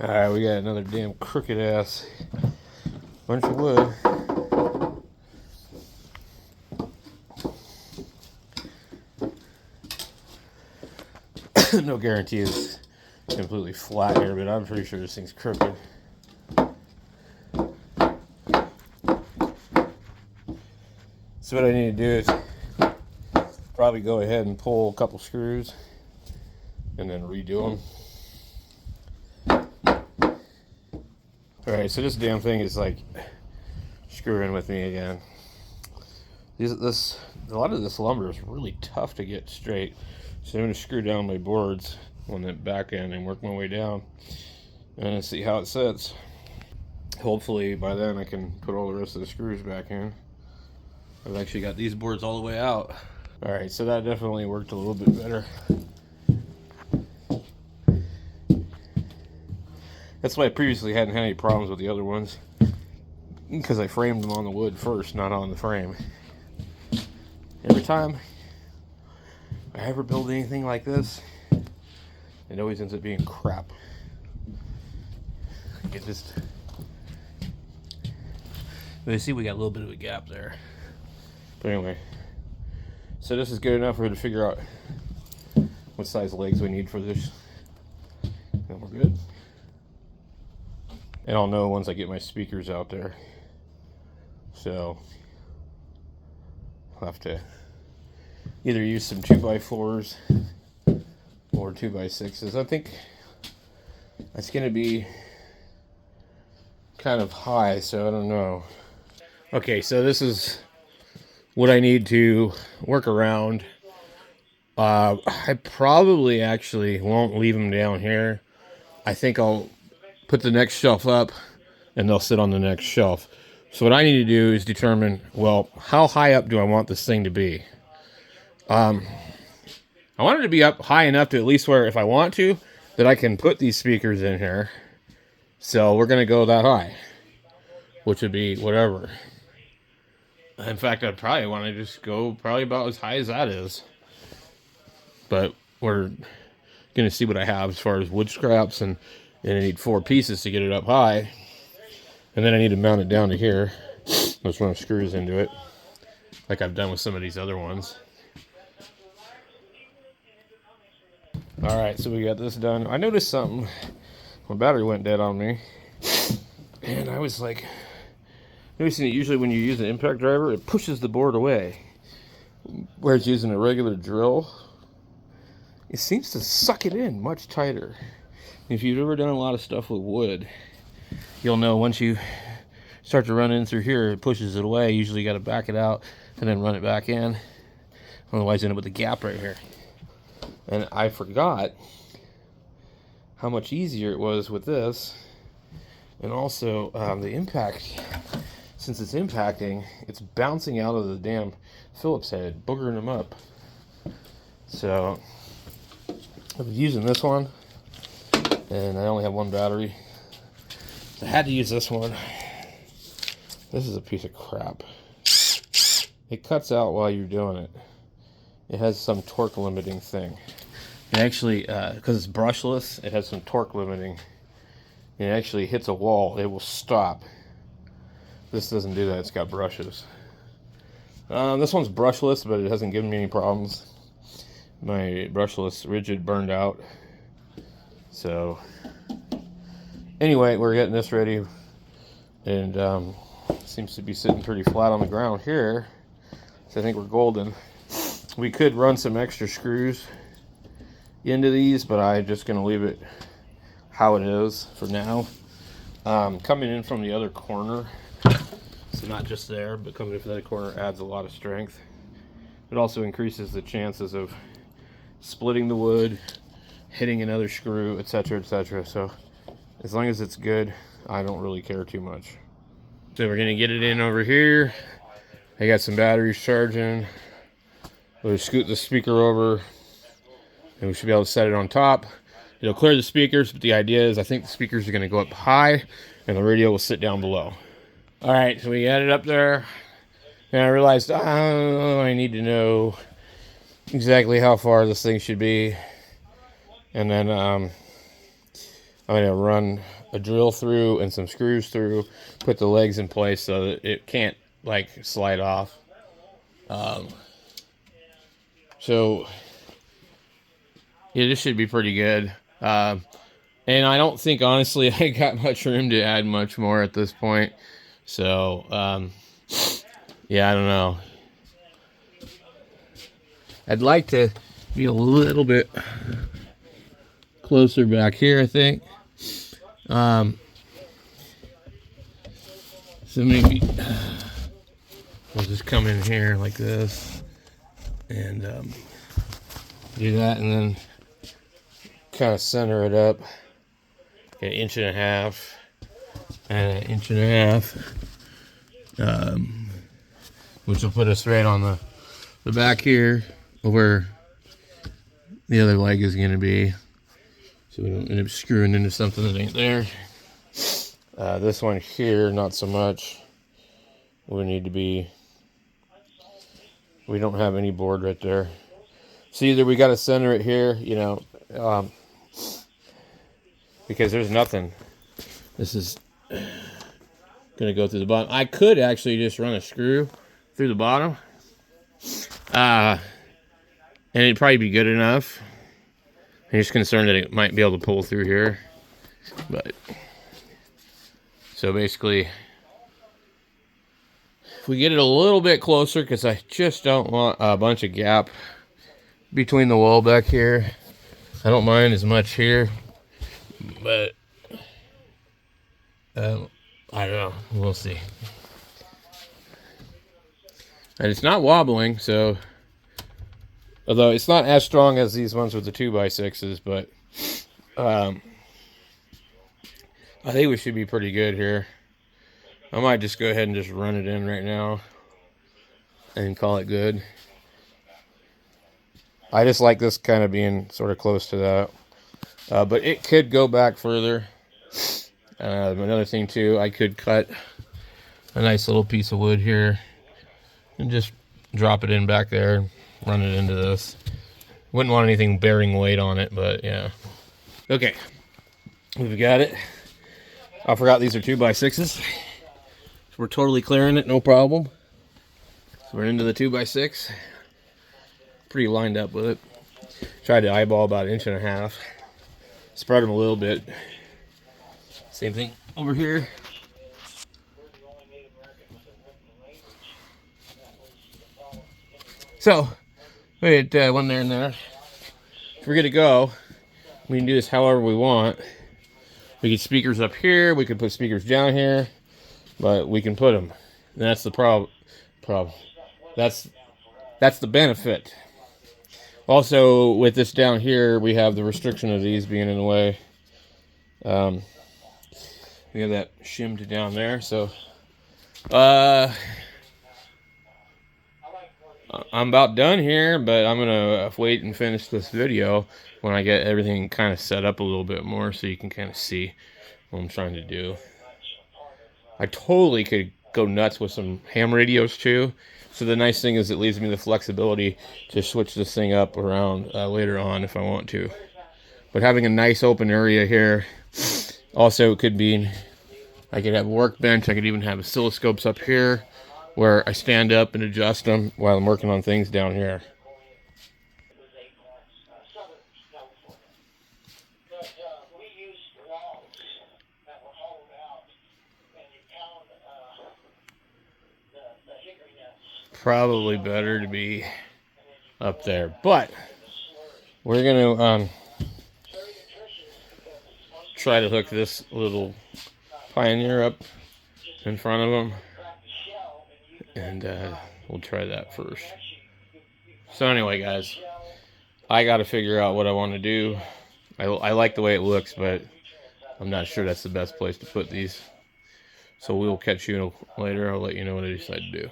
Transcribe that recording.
Alright, we got another damn crooked ass bunch of wood. No guarantee it's completely flat here, but I'm pretty sure this thing's crooked. So what I need to do is probably go ahead and pull a couple screws and then redo them. Alright, so this damn thing is like screwing with me again. A lot of this lumber is really tough to get straight. So I'm going to screw down my boards on the back end and work my way down and see how it sits. Hopefully by then I can put all the rest of the screws back in. I've actually got these boards all the way out. Alright, so that definitely worked a little bit better. That's why I previously hadn't had any problems with the other ones, because I framed them on the wood first, not on the frame. Every time I ever build anything like this, it always ends up being crap. It just... But you see we got a little bit of a gap there. But anyway, so this is good enough for her to figure out what size legs we need for this. And we're good. And I'll know once I get my speakers out there. So I'll have to either use some 2x4s or 2x6s. I think it's going to be kind of high, so I don't know. Okay, so this is what I need to work around. I probably actually won't leave them down here. I think I'll put the next shelf up and they'll sit on the next shelf. So what I need to do is determine, well, how high up do I want this thing to be? I want it to be up high enough to at least where, if I want to, that I can put these speakers in here. So we're going to go that high, which would be whatever. In fact, I'd probably want to just go probably about as high as that is. But we're going to see what I have as far as wood scraps, and I need 4 pieces to get it up high. And then I need to mount it down to here. Just run screws into it, like I've done with some of these other ones. Alright, so we got this done. I noticed something. My battery went dead on me. And I was like, noticing that usually when you use an impact driver, it pushes the board away. Whereas using a regular drill, it seems to suck it in much tighter. If you've ever done a lot of stuff with wood, you'll know once you start to run in through here, it pushes it away. Usually you got to back it out and then run it back in. Otherwise you end up with a gap right here. And I forgot how much easier it was with this. And also the impact, since it's impacting, it's bouncing out of the damn Phillips head, boogering them up. So I was using this one, and I only have one battery. I had to use this one. This is a piece of crap. It cuts out while you're doing it. It has some torque limiting thing. It actually, because it's brushless, it has some torque limiting. It actually hits a wall, it will stop. This doesn't do that, it's got brushes. This one's brushless, but it hasn't given me any problems. My brushless rigid burned out. So anyway, we're getting this ready, and seems to be sitting pretty flat on the ground here. So I think we're golden. We could run some extra screws into these, but I'm just going to leave it how it is for now. Coming in from the other corner, so not just there, but coming in from the other corner adds a lot of strength. It also increases the chances of splitting the wood, hitting another screw, etc., etc. So as long as it's good, I don't really care too much. So we're going to get it in over here. I got some batteries charging. We'll scoot the speaker over, and we should be able to set it on top. It'll clear the speakers, but the idea is I think the speakers are going to go up high, and the radio will sit down below. All right, so we got it up there, and I realized I need to know exactly how far this thing should be. And then I'm going to run a drill through and some screws through, put the legs in place so that it can't like slide off. So yeah, this should be pretty good. And I don't think, honestly, I got much room to add much more at this point. So, yeah, I don't know. I'd like to be a little bit closer back here, I think. So maybe we'll just come in here like this and do that, and then kind of center it up 1.5 inches and 1.5 inches, which will put us right on the back here where the other leg is going to be, so we don't end up screwing into something that ain't there. This one here, not so much. We need to be, we don't have any board right there. So either we got to center it here, you know, because there's nothing. This is going to go through the bottom. I could actually just run a screw through the bottom. And it'd probably be good enough. I'm just concerned that it might be able to pull through here. But, so basically, if we get it a little bit closer, because I just don't want a bunch of gap between the wall back here. I don't mind as much here, but I don't know. We'll see. And it's not wobbling, so although it's not as strong as these ones with the 2x6s, but I think we should be pretty good here. I might just go ahead and just run it in right now and call it good. I just like this kind of being sort of close to that. But it could go back further. Another thing too, I could cut a nice little piece of wood here and just drop it in back there, run it into this. Wouldn't want anything bearing weight on it, but yeah. Okay, we've got it. I forgot these are 2x6s. So we're totally clearing it, no problem. So we're into the 2x6. Pretty lined up with it. Tried to eyeball about 1.5 inches. Spread them a little bit. Same thing over here. So, we had one there and there. If we're good to go, we can do this however we want. We get speakers up here. We could put speakers down here. But we can put them. And that's the problem. That's the benefit. Also, with this down here, we have the restriction of these being in the way. We have that shimmed down there, so I'm about done here, but I'm gonna wait and finish this video when I get everything kind of set up a little bit more, so you can kind of see what I'm trying to do. I totally could go nuts with some ham radios too. So the nice thing is it leaves me the flexibility to switch this thing up around later on if I want to. But having a nice open area here also could be, I could have a workbench. I could even have oscilloscopes up here where I stand up and adjust them while I'm working on things down here. Probably better to be up there, but we're gonna try to hook this little Pioneer up in front of them, and we'll try that first. So anyway, guys, I got to figure out what I want to do. I like the way it looks, but I'm not sure that's the best place to put these. So we'll catch you later. I'll let you know what I decide to do.